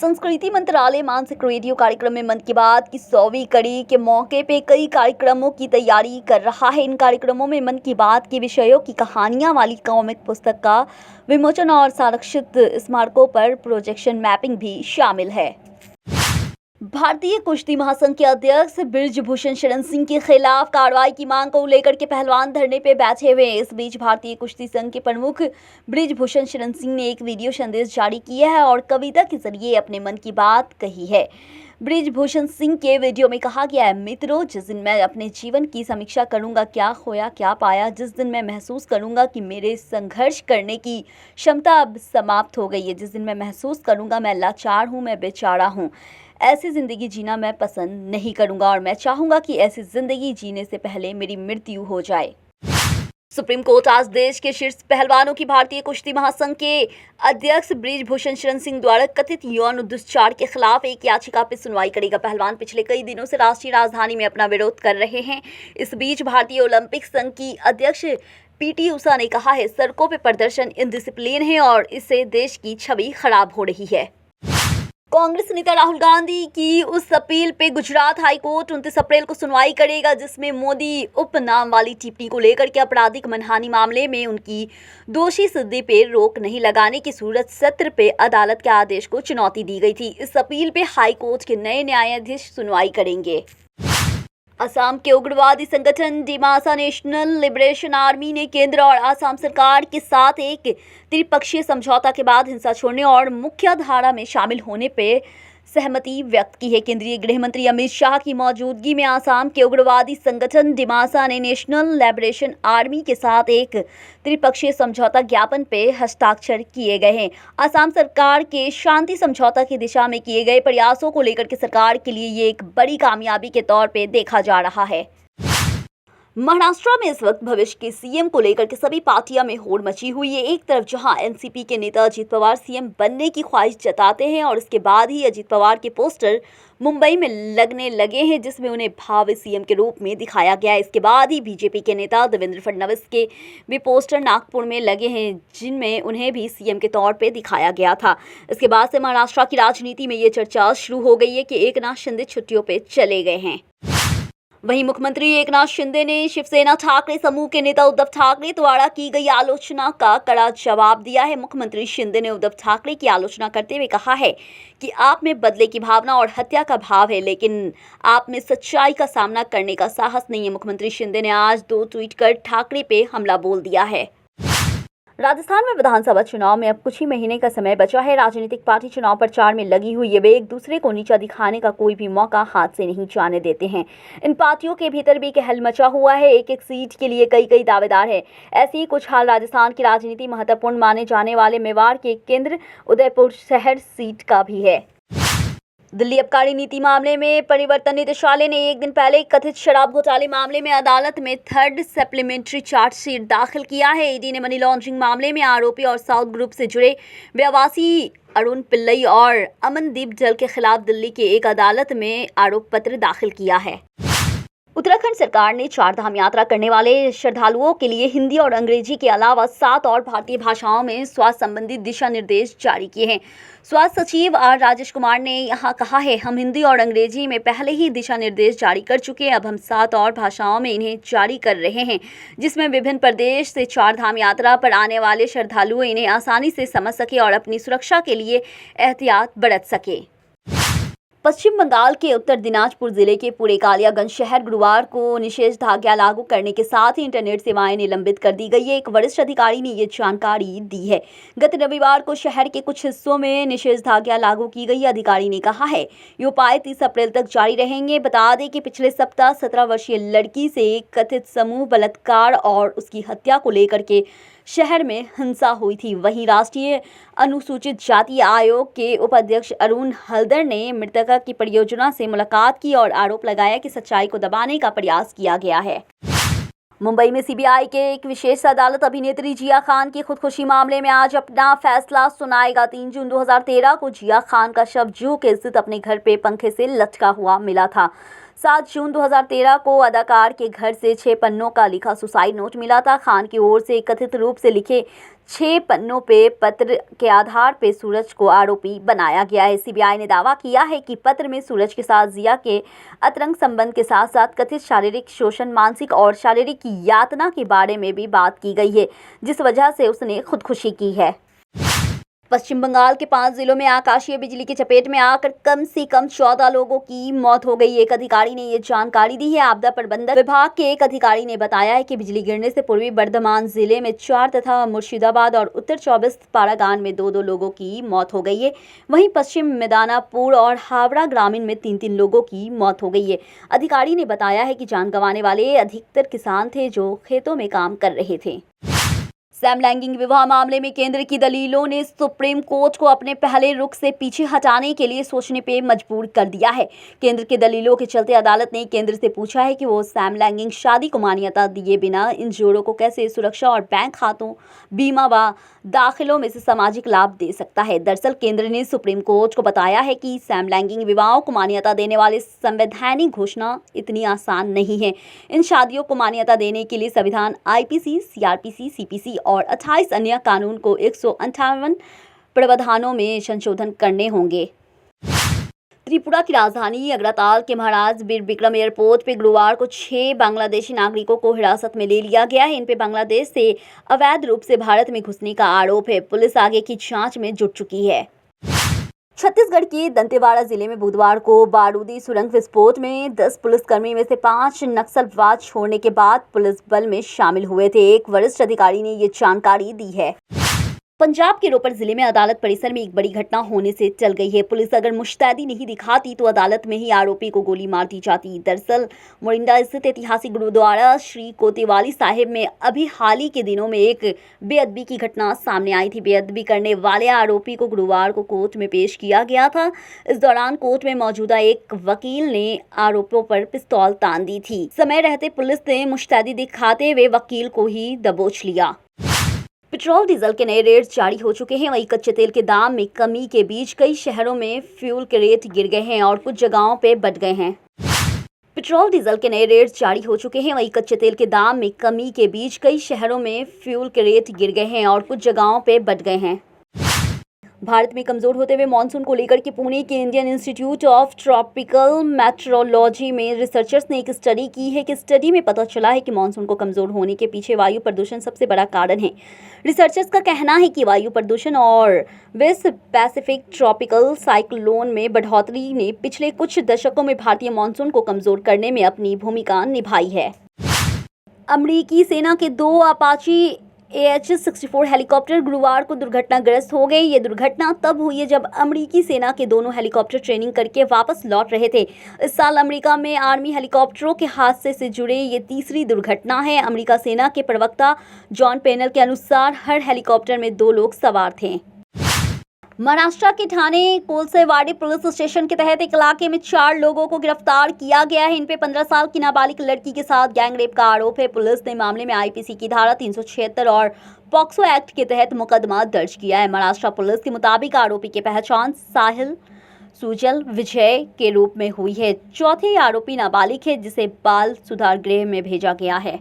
संस्कृति मंत्रालय मासिक रेडियो कार्यक्रम में मन की बात की 100वीं कड़ी के मौके पे कई कार्यक्रमों की तैयारी कर रहा है। इन कार्यक्रमों में मन की बात के विषयों की कहानियां वाली कॉमिक पुस्तक का विमोचन और संरक्षित स्मारकों पर प्रोजेक्शन मैपिंग भी शामिल है। भारतीय कुश्ती महासंघ के अध्यक्ष बृजभूषण शरण सिंह के खिलाफ कार्रवाई की मांग को लेकर के पहलवान धरने पे बैठे हुए। इस बीच भारतीय कुश्ती संघ के प्रमुख बृजभूषण शरण सिंह ने एक वीडियो संदेश जारी किया है और कविता के जरिए अपने मन की बात कही है। बृजभूषण सिंह के वीडियो में कहा गया है, मित्रों, जिस दिन मैं अपने जीवन की समीक्षा करूंगा, क्या खोया क्या पाया, जिस दिन मैं महसूस करूंगा कि मेरे संघर्ष करने की क्षमता अब समाप्त हो गई है, जिस दिन मैं महसूस करूंगा मैं लाचार हूं, मैं बेचारा हूं, ऐसी ज़िंदगी जीना मैं पसंद नहीं करूंगा और मैं चाहूंगा कि ऐसी ज़िंदगी जीने से पहले मेरी मृत्यु हो जाए। सुप्रीम कोर्ट आज देश के शीर्ष पहलवानों की भारतीय कुश्ती महासंघ के अध्यक्ष बृजभूषण शरण सिंह द्वारा कथित यौन दुष्प्रचार के खिलाफ एक याचिका पर सुनवाई करेगा। पहलवान पिछले कई दिनों से राष्ट्रीय राजधानी में अपना विरोध कर रहे हैं। इस बीच भारतीय ओलंपिक संघ की अध्यक्ष पीटी उषा ने कहा है, सड़कों पर प्रदर्शन इनडिसिप्लिन है और इससे देश की छवि खराब हो रही है। कांग्रेस नेता राहुल गांधी की उस अपील पे गुजरात हाई कोर्ट 29 अप्रैल को सुनवाई करेगा, जिसमें मोदी उपनाम वाली टिप्पणी को लेकर के आपराधिक मानहानि मामले में उनकी दोषी सिद्धि पे रोक नहीं लगाने की सूरत सत्र पे अदालत के आदेश को चुनौती दी गई थी। इस अपील पे हाई कोर्ट के नए न्यायाधीश सुनवाई करेंगे। असम के उग्रवादी संगठन डिमासा नेशनल लिबरेशन आर्मी ने केंद्र और असम सरकार के साथ एक त्रिपक्षीय समझौता के बाद हिंसा छोड़ने और मुख्य धारा में शामिल होने पर सहमति व्यक्त की है। केंद्रीय गृह मंत्री अमित शाह की मौजूदगी में असम के उग्रवादी संगठन डिमासा ने नेशनल लिबरेशन आर्मी के साथ एक त्रिपक्षीय समझौता ज्ञापन पे हस्ताक्षर किए गए हैं। असम सरकार के शांति समझौता की दिशा में किए गए प्रयासों को लेकर के सरकार के लिए ये एक बड़ी कामयाबी के तौर पे देखा जा रहा है। महाराष्ट्र में इस वक्त भविष्य के सीएम को लेकर के सभी पार्टियां में होड़ मची हुई है। एक तरफ जहां एनसीपी के नेता अजीत पवार सीएम बनने की ख्वाहिश जताते हैं और इसके बाद ही अजीत पवार के पोस्टर मुंबई में लगने लगे हैं, जिसमें उन्हें भावी सीएम के रूप में दिखाया गया है। इसके बाद ही बीजेपी के नेता देवेंद्र फडणवीस के भी पोस्टर नागपुर में लगे हैं, जिनमें उन्हें भी सीएम के तौर पे दिखाया गया था। इसके बाद से महाराष्ट्र की राजनीति में ये चर्चा शुरू हो गई है कि एकनाथ शिंदे छुट्टियों पे चले गए हैं। वहीं मुख्यमंत्री एकनाथ शिंदे ने शिवसेना ठाकरे समूह के नेता उद्धव ठाकरे द्वारा की गई आलोचना का कड़ा जवाब दिया है। मुख्यमंत्री शिंदे ने उद्धव ठाकरे की आलोचना करते हुए कहा है कि आप में बदले की भावना और हत्या का भाव है, लेकिन आप में सच्चाई का सामना करने का साहस नहीं है। मुख्यमंत्री शिंदे ने आज 2 ट्वीट कर ठाकरे पे हमला बोल दिया है। राजस्थान में विधानसभा चुनाव में अब कुछ ही महीने का समय बचा है। राजनीतिक पार्टी चुनाव प्रचार में लगी हुई है। वे एक दूसरे को नीचा दिखाने का कोई भी मौका हाथ से नहीं जाने देते हैं। इन पार्टियों के भीतर भी कहल मचा हुआ है। एक एक सीट के लिए कई दावेदार हैं। ऐसे ही कुछ हाल राजस्थान की राजनीति महत्वपूर्ण माने जाने वाले मेवाड़ के केंद्र उदयपुर शहर सीट का भी है। दिल्ली आबकारी नीति मामले में परिवर्तन निदेशालय ने एक दिन पहले कथित शराब घोटाले मामले में अदालत में 3rd सप्लीमेंट्री चार्जशीट दाखिल किया है। ईडी ने मनी लॉन्ड्रिंग मामले में आरोपी और साउथ ग्रुप से जुड़े व्यवसायी अरुण पिल्लई और अमनदीप जल के खिलाफ दिल्ली के एक अदालत में आरोप पत्र दाखिल किया है। उत्तराखंड सरकार ने 4 धाम यात्रा करने वाले श्रद्धालुओं के लिए हिंदी और अंग्रेजी के अलावा 7 और भारतीय भाषाओं में स्वास्थ्य संबंधी दिशा निर्देश जारी किए हैं। स्वास्थ्य सचिव आर राजेश कुमार ने यहां कहा है, हम हिंदी और अंग्रेजी में पहले ही दिशा निर्देश जारी कर चुके हैं। अब हम 7 और भाषाओं में इन्हें जारी कर रहे हैं, जिसमें विभिन्न प्रदेश से 4 धाम यात्रा पर आने वाले श्रद्धालु इन्हें आसानी से समझ सके और अपनी सुरक्षा के लिए एहतियात बरत सके। पश्चिम बंगाल के उत्तर दिनाजपुर जिले के पूरे कालियागंज शहर गुरुवार को निषेधाज्ञा लागू करने के साथ ही इंटरनेट सेवाएं निलंबित कर दी गई है। एक वरिष्ठ अधिकारी ने ये जानकारी दी है। गत रविवार को शहर के कुछ हिस्सों में निषेधाज्ञा लागू की गई। अधिकारी ने कहा है ये उपाय 30 अप्रैल तक जारी रहेंगे। बता दें कि पिछले सप्ताह 17 वर्षीय लड़की से कथित समूह बलात्कार और उसकी हत्या को लेकर के शहर में हिंसा हुई थी। वहीं राष्ट्रीय अनुसूचित जाति आयोग के उपाध्यक्ष अरुण हल्दर ने मृतका की परियोजना से मुलाकात की और आरोप लगाया कि सच्चाई को दबाने का प्रयास किया गया है। मुंबई में सीबीआई के एक विशेष अदालत अभिनेत्री जिया खान की खुदकुशी मामले में आज अपना फैसला सुनाएगा। 3 जून 2013 को जिया खान का शव जूहू के स्थित अपने घर पे पंखे से लटका हुआ मिला था। 7 जून 2013 को अदाकार के घर से 6 पन्नों का लिखा सुसाइड नोट मिला था। खान की ओर से कथित रूप से लिखे 6 पन्नों पे पत्र के आधार पर सूरज को आरोपी बनाया गया है। सीबीआई ने दावा किया है कि पत्र में सूरज के साथ जिया के अंतरंग संबंध के साथ साथ कथित शारीरिक शोषण, मानसिक और शारीरिक यातना के बारे में भी बात की गई है, जिस वजह से उसने खुदकुशी की है। पश्चिम बंगाल के 5 जिलों में आकाशीय बिजली की चपेट में आकर कम से कम 14 लोगों की मौत हो गई। एक अधिकारी ने ये जानकारी दी है। आपदा प्रबंधन विभाग के एक अधिकारी ने बताया है कि बिजली गिरने से पूर्वी बर्धमान जिले में 4 तथा मुर्शिदाबाद और उत्तर 24 परगना में 2-2 लोगों की मौत हो गई है। वहीं पश्चिम मिदनापुर और हावड़ा ग्रामीण में 3-3 लोगों की मौत हो गई है। अधिकारी ने बताया है कि जान गंवाने वाले अधिकतर किसान थे जो खेतों में काम कर रहे थे। समलैंगिक विवाह मामले में केंद्र की दलीलों ने सुप्रीम कोर्ट को अपने पहले रुख से पीछे हटाने के लिए सोचने पे मजबूर कर दिया है। केंद्र की दलीलों के चलते अदालत ने केंद्र से पूछा है कि वो समलैंगिक शादी को मान्यता दिए बिना इन जोड़ों को कैसे सुरक्षा और बैंक खातों, बीमा व दाखिलों में से सामाजिक लाभ दे सकता है। दरअसल केंद्र ने सुप्रीम कोर्ट को बताया है कि समलैंगिक विवाहों को मान्यता देने वाले संवैधानिक घोषणा इतनी आसान नहीं है। इन शादियों को मान्यता देने के लिए संविधान, आईपीसी, सीआरपीसी, सीपीसी और 28 अन्य कानून को 158 प्रावधानों में संशोधन करने होंगे। त्रिपुरा की राजधानी अगरताल के महाराज वीर विक्रम एयरपोर्ट पे गुरुवार को 6 बांग्लादेशी नागरिकों को हिरासत में ले लिया गया है। इन पे बांग्लादेश से अवैध रूप से भारत में घुसने का आरोप है। पुलिस आगे की जांच में जुट चुकी है। छत्तीसगढ़ के दंतेवाड़ा जिले में बुधवार को बारूदी सुरंग विस्फोट में 10 पुलिसकर्मी में से 5 नक्सलवाद छोड़ने के बाद पुलिस बल में शामिल हुए थे। एक वरिष्ठ अधिकारी ने ये जानकारी दी है। पंजाब के रोपड़ जिले में अदालत परिसर में एक बड़ी घटना होने से चल गई है। पुलिस अगर मुस्तैदी नहीं दिखाती तो अदालत में ही आरोपी को गोली मार दी जाती। दरअसल मोरिंडा स्थित ऐतिहासिक गुरुद्वारा श्री कोतेवाली साहिब में अभी हाल ही के दिनों में एक बेअदबी की घटना सामने आई थी। बेअदबी करने वाले आरोपी को गुरुवार को कोर्ट में पेश किया गया था। इस दौरान कोर्ट में मौजूदा एक वकील ने आरोपों पर पिस्तौल तान दी थी। समय रहते पुलिस ने मुस्तैदी दिखाते हुए वकील को ही दबोच लिया। पेट्रोल डीजल के नए रेट जारी हो चुके हैं। वहीं कच्चे तेल के दाम में कमी के बीच कई शहरों में फ्यूल के रेट गिर गए हैं और कुछ जगहों पे बढ़ गए हैं। पेट्रोल डीजल के नए रेट जारी हो चुके हैं। वहीं कच्चे तेल के दाम में कमी के बीच कई शहरों में फ्यूल के रेट गिर गए हैं और कुछ जगहों पे बढ़ गए हैं। भारत में कमजोर होते हुए मानसून को लेकर के पुणे के Indian institute of tropical metrology में रिसर्चर्स ने एक स्टडी की है कि स्टडी में पता चला है कि मानसून को कमजोर होने के पीछे वायु प्रदूषण सबसे बड़ा कारण है। रिसर्चर्स का कहना है कि वायु प्रदूषण और वेस्ट पैसिफिक ट्रॉपिकल साइक्लोन में बढ़ोतरी ने पिछले कुछ दशकों में भारतीय मानसून को कमजोर करने में अपनी भूमिका निभाई है। अमेरिकी सेना के 2 अपाची AH-64 हेलीकॉप्टर गुरुवार को दुर्घटनाग्रस्त हो गए। ये दुर्घटना तब हुई है जब अमेरिकी सेना के दोनों हेलीकॉप्टर ट्रेनिंग करके वापस लौट रहे थे। इस साल अमेरिका में आर्मी हेलीकॉप्टरों के हादसे से जुड़े ये तीसरी दुर्घटना है। अमेरिका सेना के प्रवक्ता जॉन पेनल के अनुसार हर हेलीकॉप्टर में 2 लोग सवार थे। महाराष्ट्र के ठाणे कोलसेवाड़ी पुलिस स्टेशन के तहत एक इलाके में 4 लोगों को गिरफ्तार किया गया है। इन पे 15 साल की नाबालिग लड़की के साथ गैंगरेप का आरोप है। पुलिस ने मामले में आईपीसी की धारा 376 और पॉक्सो एक्ट के तहत मुकदमा दर्ज किया है। महाराष्ट्र पुलिस के मुताबिक आरोपी की पहचान साहिल सुजल विजय के रूप में हुई है। चौथे आरोपी नाबालिग है जिसे बाल सुधार गृह में भेजा गया है।